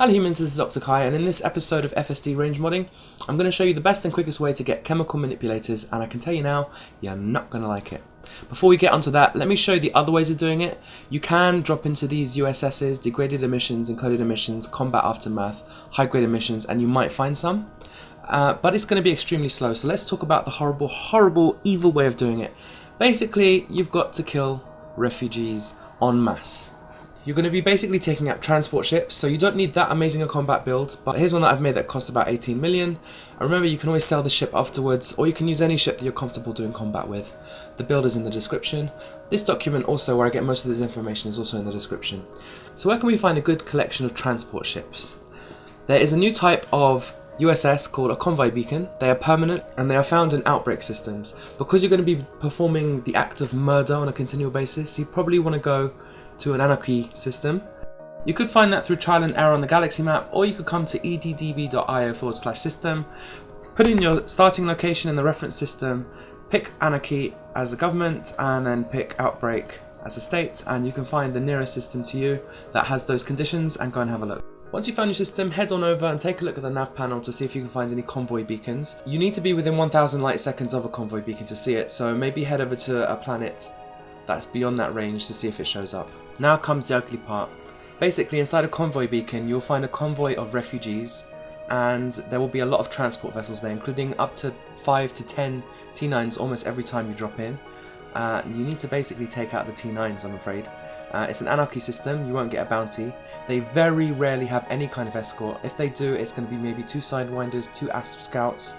Hello humans, this is Dr. Kai, and in this episode of FSD range modding, I'm going to show you the best and quickest way to get chemical manipulators, and I can tell you now, you're not going to like it. Before we get onto that, let me show you the other ways of doing it. You can drop into these USS's, degraded emissions, encoded emissions, combat aftermath, high-grade emissions, and you might find some. But it's going to be extremely slow, so let's talk about the horrible, horrible, evil way of doing it. Basically, you've got to kill refugees en masse. You're going to be basically taking out transport ships, so you don't need that amazing a combat build, but here's one that I've made that costs about 18 million. And remember, you can always sell the ship afterwards, or you can use any ship that you're comfortable doing combat with. The build is in the description. This document also, where I get most of this information, is also in the description. So where can we find a good collection of transport ships? There is a new type of USS called a Convoy beacon. They are permanent and they are found in outbreak systems. Because you're going to be performing the act of murder on a continual basis, you probably want to go to an anarchy system. You could find that through trial and error on the galaxy map, or you could come to eddb.io/system, put in your starting location in the reference system, pick anarchy as the government, and then pick outbreak as the state, and you can find the nearest system to you that has those conditions and go and have a look. Once you found your system, head on over and take a look at the nav panel to see if you can find any convoy beacons. You need to be within 1000 light seconds of a convoy beacon to see it, so maybe head over to a planet that's beyond that range to see if it shows up. Now comes the ugly part. Basically, inside a convoy beacon, you'll find a convoy of refugees, and there will be a lot of transport vessels there, including up to 5 to 10 T9s almost every time you drop in. You need to basically take out the T9s, I'm afraid. It's an anarchy system, you won't get a bounty. They very rarely have any kind of escort. If they do, it's going to be maybe 2 Sidewinders, 2 ASP scouts.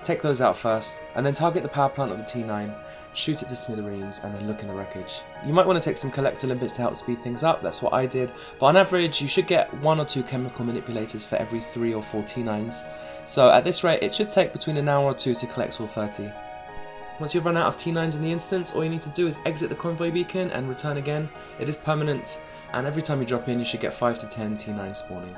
Take those out first, and then target the power plant of the T9, shoot it to smithereens, and then look in the wreckage. You might want to take some collector limpets to help speed things up, that's what I did, but on average you should get 1 or 2 chemical manipulators for every 3 or 4 T9s. So at this rate it should take between an hour or 2 to collect all 30. Once you've run out of T9s in the instance, all you need to do is exit the convoy beacon and return again. It is permanent, and every time you drop in you should get 5 to 10 T9s spawning.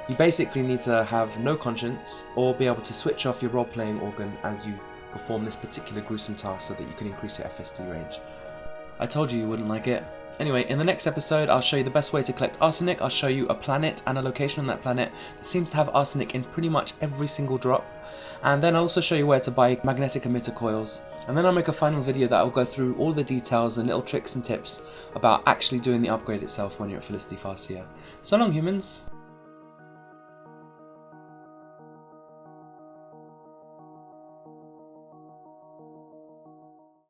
You basically need to have no conscience, or be able to switch off your role-playing organ as you perform this particular gruesome task so that you can increase your FSD range. I told you wouldn't like it. Anyway, in the next episode I'll show you the best way to collect arsenic. I'll show you a planet and a location on that planet that seems to have arsenic in pretty much every single drop. And then I'll also show you where to buy magnetic emitter coils. And then I'll make a final video that will go through all the details and little tricks and tips about actually doing the upgrade itself when you're at Felicity Farseer. So long humans!